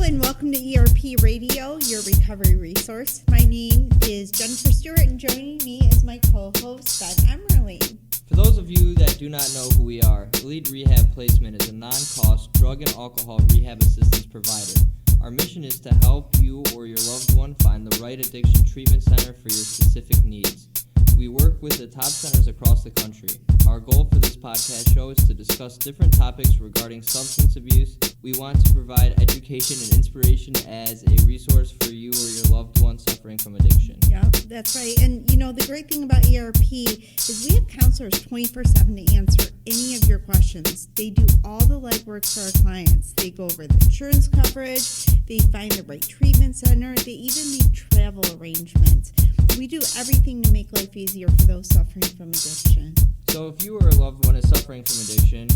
and welcome to ERP Radio, your recovery resource. My name is Jennifer Stewart, and joining me is my co-host, Ben Emerling. For those of you that do not know who we are, Elite Rehab Placement is a non-cost drug and alcohol rehab assistance provider. Our mission is to help you or your loved one find the right addiction treatment center for your specific needs. We work with the top centers across the country. Our goal for this podcast show is to discuss different topics regarding substance abuse. We want to provide education and inspiration as a resource for you or your loved one suffering from addiction. Yeah, that's right. And you know, the great thing about ERP is we have counselors 24/7 to answer any of your questions. They do all the legwork for our clients. They go over the insurance coverage, they find the right treatment center, they even make travel arrangements. We do everything to make life easier for those suffering from addiction. So if you or a loved one is suffering from addiction,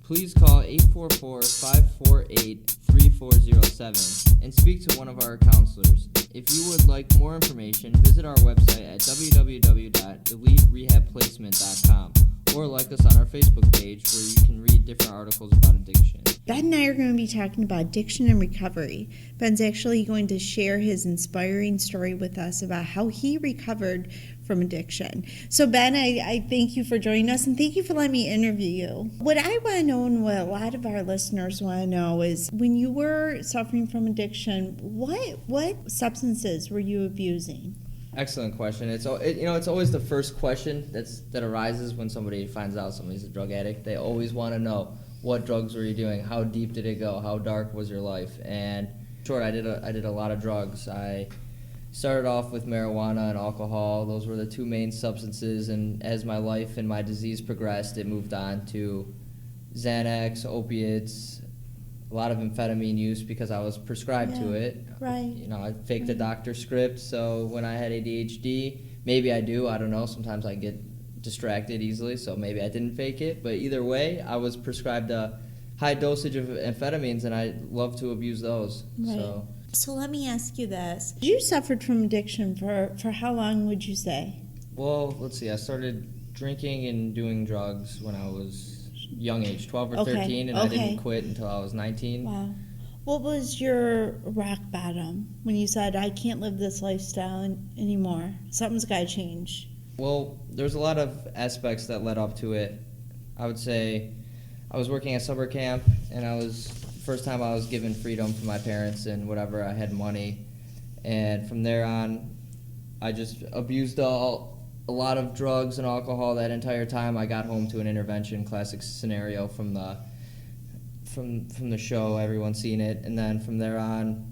please call 844-548-3407 and speak to one of our counselors. If you would like more information, visit our website at www.eliterehabplacement.com or like us on our Facebook page where you can read different articles about addiction. Ben and I are going to be talking about addiction and recovery. Ben's actually going to share his inspiring story with us about how he recovered from addiction. So Ben, I thank you for joining us and thank you for letting me interview you. What I want to know and what a lot of our listeners want to know is when you were suffering from addiction, what substances were you abusing? Excellent question. It's always the first question that arises when somebody finds out somebody's a drug addict. They always want to know, what drugs were you doing? How deep did it go? How dark was your life? And short, I did a lot of drugs. I started off with marijuana and alcohol. Those were the two main substances. And as my life and my disease progressed, it moved on to Xanax, opiates, a lot of amphetamine use because I was prescribed to it. Right. You know, I faked a doctor's script. So when I had ADHD, maybe I do. I don't know. Sometimes I get distracted easily, so maybe I didn't fake it, but either way I was prescribed a high dosage of amphetamines and I love to abuse those. Right. So let me ask you this. You suffered from addiction for how long would you say? Well, let's see, I started drinking and doing drugs when I was young age, 12 or 13, and I didn't quit until I was 19. Wow. What was your rock bottom when you said, I can't live this lifestyle anymore, something's got to change? Well, there's a lot of aspects that led up to it. I would say I was working at summer camp, and first time I was given freedom from my parents and whatever. I had money, and from there on, I just abused a lot of drugs and alcohol that entire time. I got home to an intervention, classic scenario from the show. Everyone's seen it, and then from there on,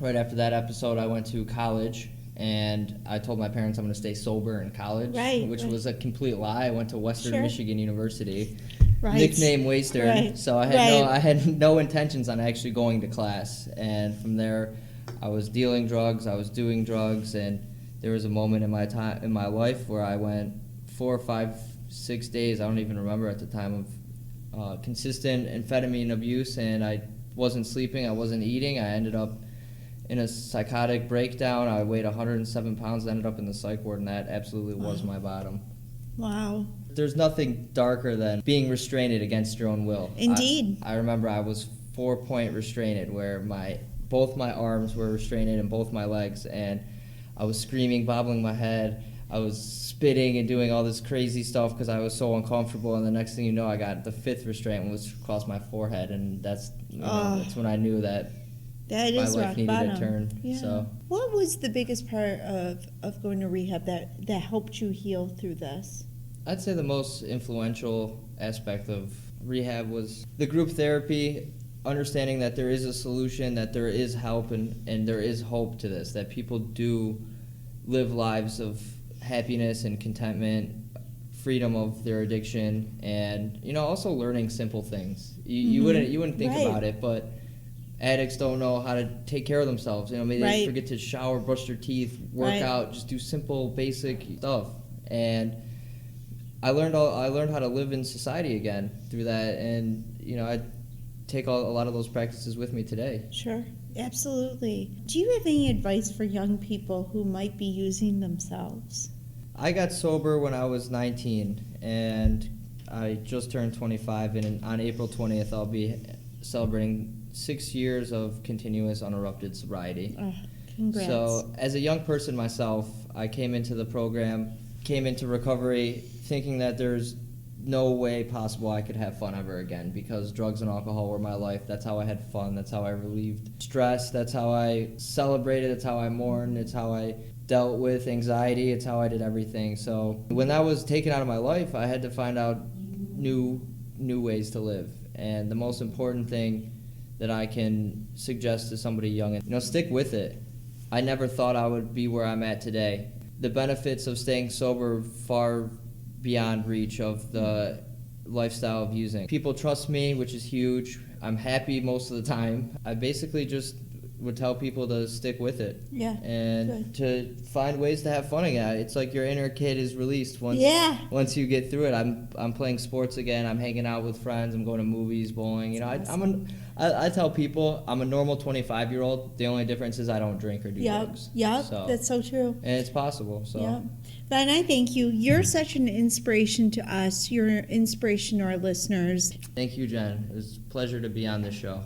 right after that episode, I went to college. And I told my parents I'm going to stay sober in college, which was a complete lie. I went to Western Michigan University, nickname Waster. So I had no intentions on actually going to class. And from there, I was dealing drugs, I was doing drugs, and there was a moment in my life where I went 4, 5, 6 days. I don't even remember at the time of consistent amphetamine abuse, and I wasn't sleeping, I wasn't eating. I ended up in a psychotic breakdown. I weighed 107 pounds, ended up in the psych ward, and that absolutely was my bottom. Wow. There's nothing darker than being restrained against your own will. Indeed. I remember I was 4-point restrained, where both my arms were restrained and both my legs, and I was screaming, bobbling my head. I was spitting and doing all this crazy stuff because I was so uncomfortable, and the next thing you know, I got the 5th restraint was across my forehead, and that's when I knew that my life needed a turn. Yeah. So, what was the biggest part of going to rehab that helped you heal through this? I'd say the most influential aspect of rehab was the group therapy, understanding that there is a solution, that there is help, and there is hope to this, that people do live lives of happiness and contentment, freedom of their addiction, and also learning simple things. You wouldn't think about it, but addicts don't know how to take care of themselves. Maybe they forget to shower, brush their teeth, work out, just do simple, basic stuff. And I learned how to live in society again through that, and I take a lot of those practices with me today. Sure, absolutely. Do you have any advice for young people who might be using themselves? I got sober when I was 19, and I just turned 25, and on April 20th I'll be celebrating 6 years of continuous uninterrupted sobriety. Oh, congrats. So as a young person myself, I came into the program, came into recovery thinking that there's no way possible I could have fun ever again, because drugs and alcohol were my life. That's how I had fun. That's how I relieved stress. That's how I celebrated. It's how I mourned. It's how I dealt with anxiety. It's how I did everything. So when that was taken out of my life, I had to find out new ways to live. And the most important thing that I can suggest to somebody young, stick with it. I never thought I would be where I'm at today. The benefits of staying sober far beyond reach of the lifestyle of using. People trust me, which is huge. I'm happy most of the time. I basically just would tell people to stick with it. Yeah. And to find ways to have fun again. It's like your inner kid is released once you get through it. I'm playing sports again. I'm hanging out with friends. I'm going to movies, bowling. I tell people I'm a normal 25-year-old. The only difference is I don't drink or do drugs. Yep. That's so true. And it's possible. So. Yep. Ben, I thank you. You're such an inspiration to us. You're an inspiration to our listeners. Thank you, Jen. It was a pleasure to be on this show.